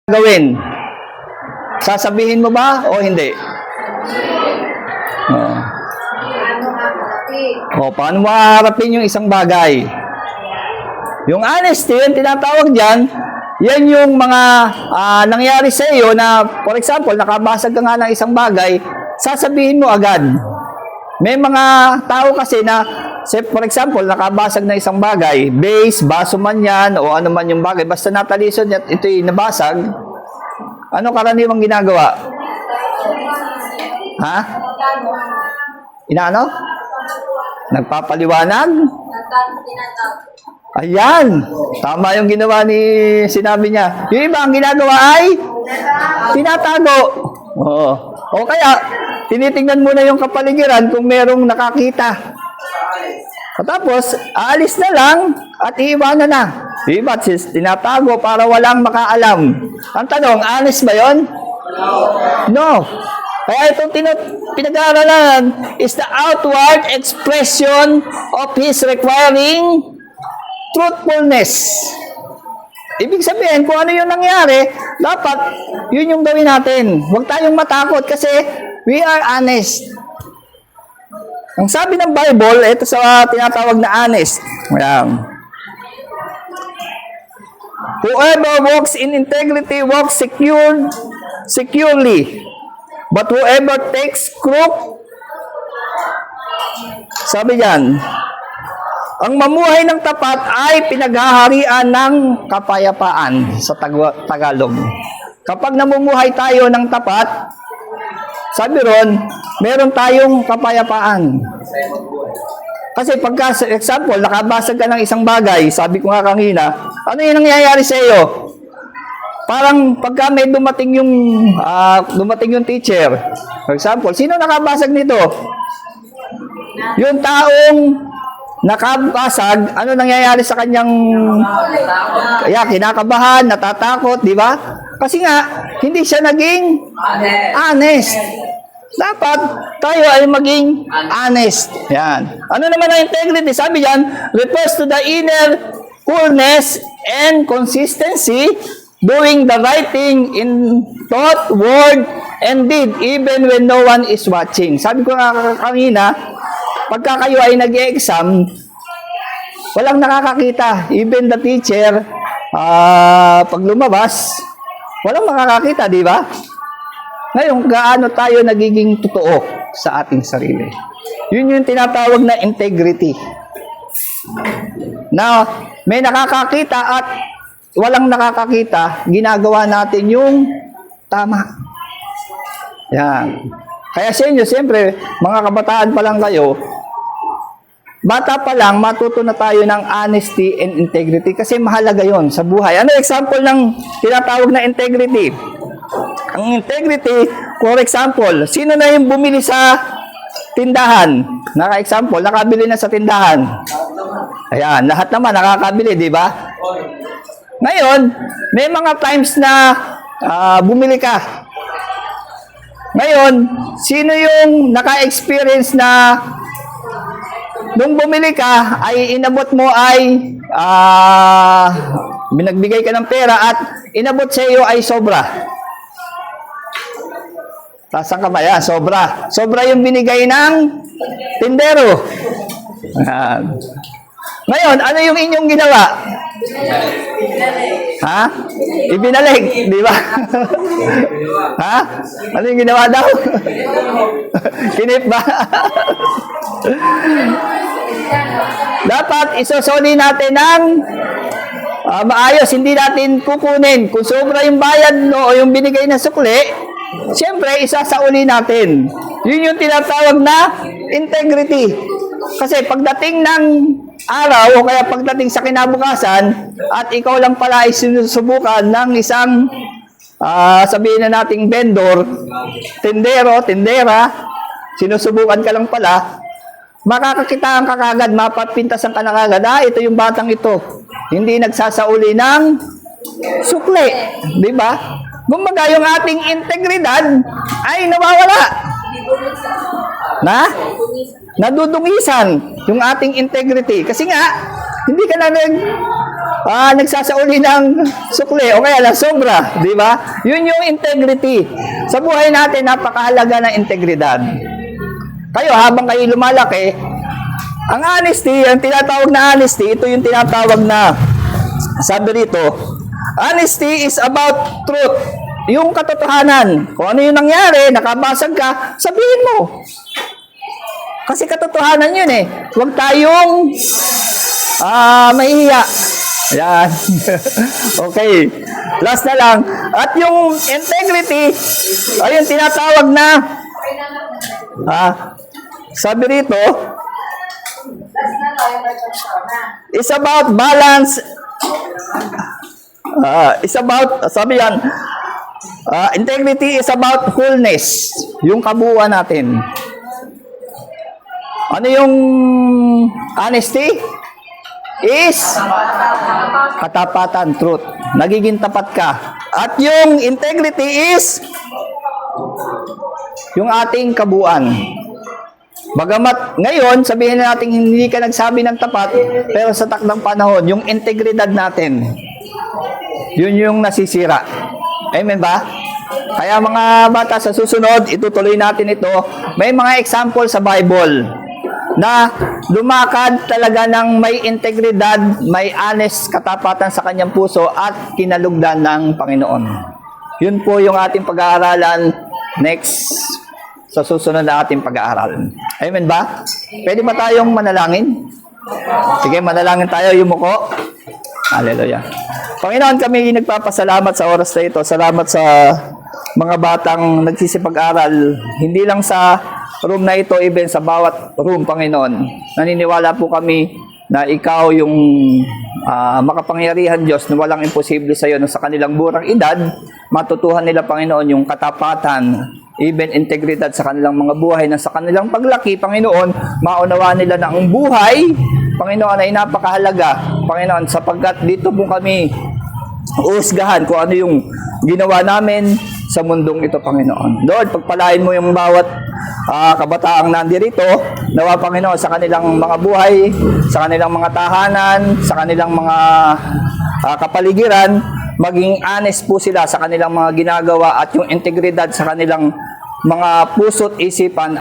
Gawin? Sasabihin mo ba o hindi? Paano maharapin yung isang bagay? Yung honesty, yung tinatawag dyan, yan yung mga nangyari sa iyo na, for example, nakabasag ka nga ng isang bagay, sasabihin mo agad. May mga tao kasi na, for example, nakabasag na isang bagay, base, baso man yan, o ano man yung bagay, basta natalisod at ito'y nabasag, ano karaniwang ginagawa? Ha? Inaano? Nagpapaliwanag? Ayan! Tama yung ginawa sinabi niya. Yung iba ang ginagawa ay tinatago. Oo. O kaya, tinitingnan muna yung kapaligiran kung merong nakakita. Tapos, aalis na lang at iiwanan na. Diba? Tinatago para walang makaalam. Ang tanong, honest ba yun? No. Kaya itong pinag-aaralan is the outward expression of his requiring truthfulness. Ibig sabihin, kung ano yung nangyari, dapat yun yung gawin natin. Huwag tayong matakot kasi we are honest. Ang sabi ng Bible, ito sa tinatawag na honest. Ayan. Whoever walks in integrity walks securely. But whoever takes crook, sabi diyan, ang mamuhay ng tapat ay pinaghaharian ng kapayapaan sa Tagalog. Kapag namumuhay tayo ng tapat, sabi ron, meron tayong kapayapaan. Kasi pagka, example, nakabasag ka ng isang bagay, sabi ko nga kanina, ano yung nangyayari sa iyo? Parang pagka may dumating yung teacher, for example, sino nakabasag nito? Yung taong nakabasag, ano nangyayari sa kanyang kinakabahan, natatakot, di ba? Kasi nga, hindi siya naging honest. Dapat tayo ay maging honest. Yan. Ano naman ang integrity? Sabi diyan, refers to the inner coolness and consistency, doing the right thing in thought, word, and deed, even when no one is watching. Sabi ko nga kanina, pagka kayo ay nag-e-exam, walang nakakakita. Even the teacher, pag lumabas, walang makakakita, di ba? Ngayon, gaano tayo nagiging totoo sa ating sarili? Yun yung tinatawag na integrity. Na may nakakakita at walang nakakakita, ginagawa natin yung tama. Yan. Kaya sa inyo, siyempre, mga kabataan pa lang kayo, bata pa lang, matuto na tayo ng honesty and integrity kasi mahalaga yon sa buhay. Ano example ng tinatawag na integrity? Ang integrity, for example, sino na yung bumili sa tindahan? Naka-example, nakabili na sa tindahan. Ayan, lahat naman nakakabili, di ba? Ngayon, may mga times na bumili ka. Ngayon, sino yung naka-experience na nung bumili ka, ay inabot mo ay binagbigay ka ng pera at inabot sa iyo ay sobra. Taas ang kamay, sobra. Sobra yung binigay ng tindero. Ngayon, ano yung inyong ginawa? Ha? Ibinalik, di ba? Ha? Ano yung ginawa daw? Kinip ba? Dapat isosoli natin ng maayos, hindi natin kukunin. Kung sobra yung bayad o yung binigay na sukli, siyempre, isasauli natin. Yun yung tinatawag na integrity. Kasi pagdating ng araw o kaya pagdating sa kinabukasan at ikaw lang pala ay sinusubukan ng isang sabihin na nating vendor, tindero, tindera, sinusubukan ka lang pala, makakakitaan ka kagad, mapapintasan ka na kagad, ito yung batang ito. Hindi nagsasauli ng sukli. Di ba? Kumbaga, yung ating integridad ay nawawala. Nadudungisan yung ating integrity. Kasi nga, hindi ka na nagsasauli ng sukli o kaya lang sobra, di ba? Yun yung integrity. Sa buhay natin, napakahalaga ng integridad. Kayo, habang kayo lumalaki, ang honesty, ang tinatawag na honesty, ito yung tinatawag na, sabi rito, honesty is about truth. Yung katotohanan. Kung ano yung nangyari, nakabasag ka, sabihin mo. Kasi katotohanan yun eh. Huwag tayong mahihiya. Ayan. Okay. Last na lang. At yung integrity, ayun tinatawag na, sabi rito, it's about balance. Sabi yan, integrity is about wholeness. Yung kabuuan natin. Ano yung honesty? Is katapatan, truth. Nagiging tapat ka. At yung integrity is yung ating kabuuan. Bagamat ngayon, sabihin natin hindi ka nagsabi ng tapat, pero sa takdang panahon, yung integridad natin, yun yung nasisira. Amen ba? Kaya mga bata, sa susunod, itutuloy natin ito. May mga example sa Bible na lumakad talaga ng may integridad, may honest katapatan sa kanyang puso at kinalugdan ng Panginoon. Yun po yung ating pag-aaralan next sa susunod na ating pag-aaral. Amen ba? Pwede ba tayong manalangin? Sige, manalangin tayo, yumuko. Hallelujah. Panginoon, kami nagpapasalamat sa oras na ito. Salamat sa mga batang nagsisipag-aral. Hindi lang sa room na ito, even sa bawat room, Panginoon. Naniniwala po kami na ikaw yung makapangyarihan Diyos na walang imposible sa iyo na sa kanilang burang edad, matutuhan nila, Panginoon, yung katapatan, even integridad sa kanilang mga buhay na sa kanilang paglaki, Panginoon, maunawa nila na ang buhay, Panginoon, ay napakahalaga, Panginoon, sapagkat dito po kami uusgahan kung ano yung ginawa namin sa mundong ito, Panginoon. Lord, pagpalain mo yung bawat kabataang nandirito, nawa, Panginoon, sa kanilang mga buhay, sa kanilang mga tahanan, sa kanilang mga kapaligiran, maging honest po sila sa kanilang mga ginagawa at yung integridad sa kanilang mga puso't isipan